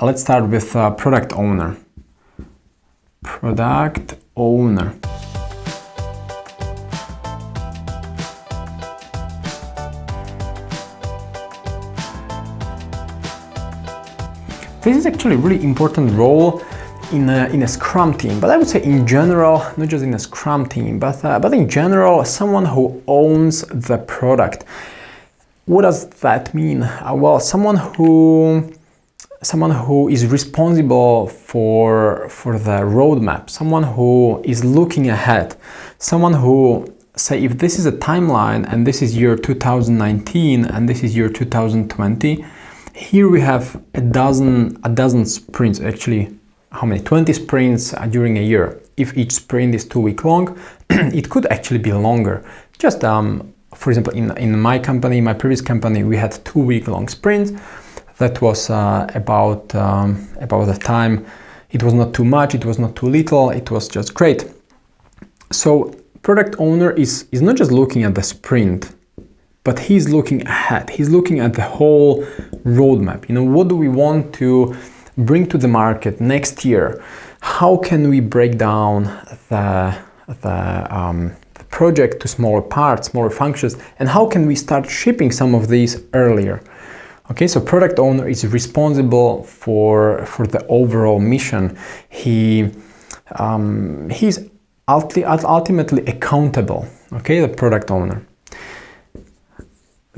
Let's start with product owner. Product owner. This is actually a really important role in a Scrum team, but I would say in general, not just in a Scrum team, but in general, someone who owns the product. What does that mean? Well, someone who is responsible for the roadmap, someone who is looking ahead, someone who, say, if this is a timeline and this is year 2019 and this is year 2020, here we have a dozen sprints, actually, how many? 20 sprints during a year. If each sprint is 2 weeks long, it could actually be longer. Just, for example, in my company, my previous company, we had 2 week long sprints. That was about the time. It was not too much, it was not too little, it was just great. So product owner is not just looking at the sprint, but he's looking ahead. He's looking at the whole roadmap. You know, what do we want to bring to the market next year? How can we break down the project to smaller parts, smaller functions, and how can we start shipping some of these earlier? Okay, so product owner is responsible for the overall mission. He's ultimately accountable. Okay, the product owner.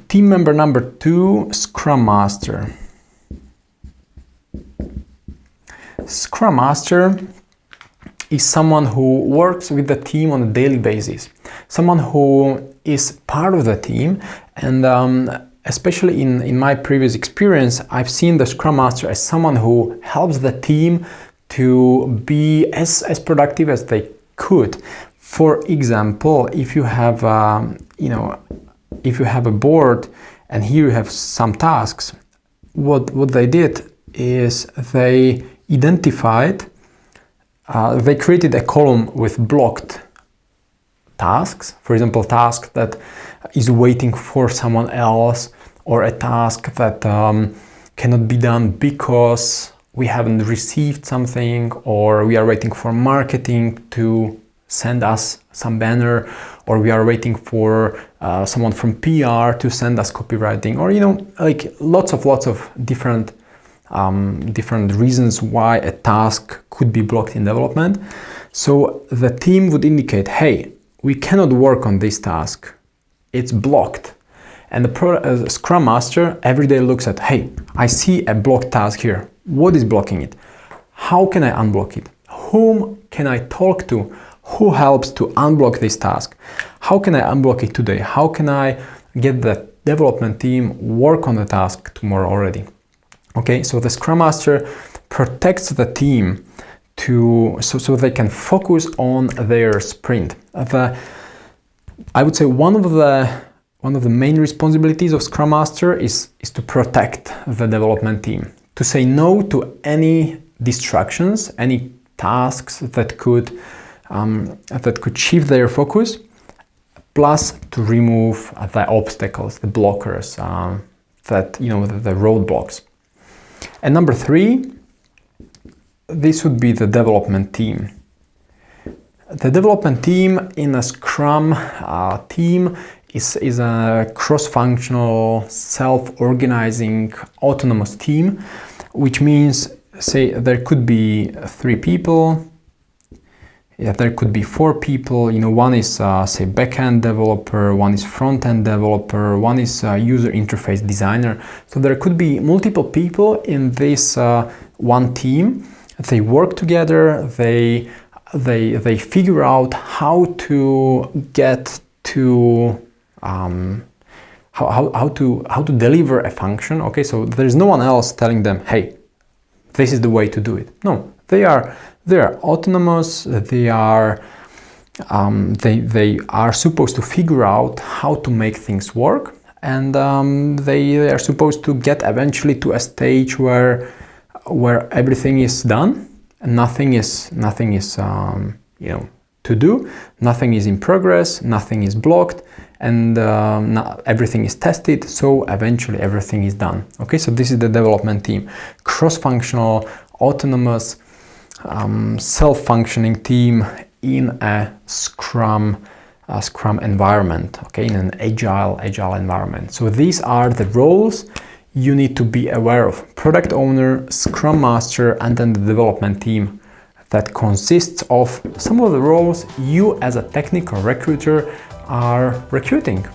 Team member number 2, Scrum Master. Scrum Master is someone who works with the team on a daily basis. Someone who is part of the team, and especially in my previous experience, I've seen the Scrum Master as someone who helps the team to be as productive as they could. For example, if you have if you have a board and here you have some tasks, what they did is they identified, they created a column with blocked tasks. For example, task that is waiting for someone else, or a task that cannot be done because we haven't received something, or we are waiting for marketing to send us some banner, or we are waiting for someone from PR to send us copywriting, or like lots of different reasons why a task could be blocked in development. So the team would indicate, hey, we cannot work on this task, it's blocked. And the Scrum Master every day looks at, hey, I see a blocked task here. What is blocking it? How can I unblock it? Whom can I talk to? Who helps to unblock this task? How can I unblock it today? How can I get the development team work on the task tomorrow already? Okay, so the Scrum Master protects the team so they can focus on their sprint. I would say one of the main responsibilities of Scrum Master is to protect the development team, to say no to any distractions, any tasks that could shift their focus, plus to remove the obstacles, the blockers, the roadblocks. And number 3, this would be the development team. The development team in a Scrum team is a cross-functional, self-organizing, autonomous team, which means, say, there could be 3 people. Yeah, there could be 4 people. One is, say, backend developer, one is front-end developer, one is user interface designer. So there could be multiple people in this one team. They work together. They figure out how to get to how to deliver a function. Okay, so there's no one else telling them, hey, this is the way to do it. No, they are autonomous. They are supposed to figure out how to make things work, and they are supposed to get eventually to a stage where everything is done and nothing is to do, nothing is in progress, nothing is blocked, and now everything is tested, so eventually everything is done. Okay, so this is the development team. Cross-functional, autonomous, self-functioning team in a Scrum environment, okay, in an agile environment. So these are the roles you need to be aware of: product owner, Scrum Master, and then the development team that consists of some of the roles you as a technical recruiter are recruiting.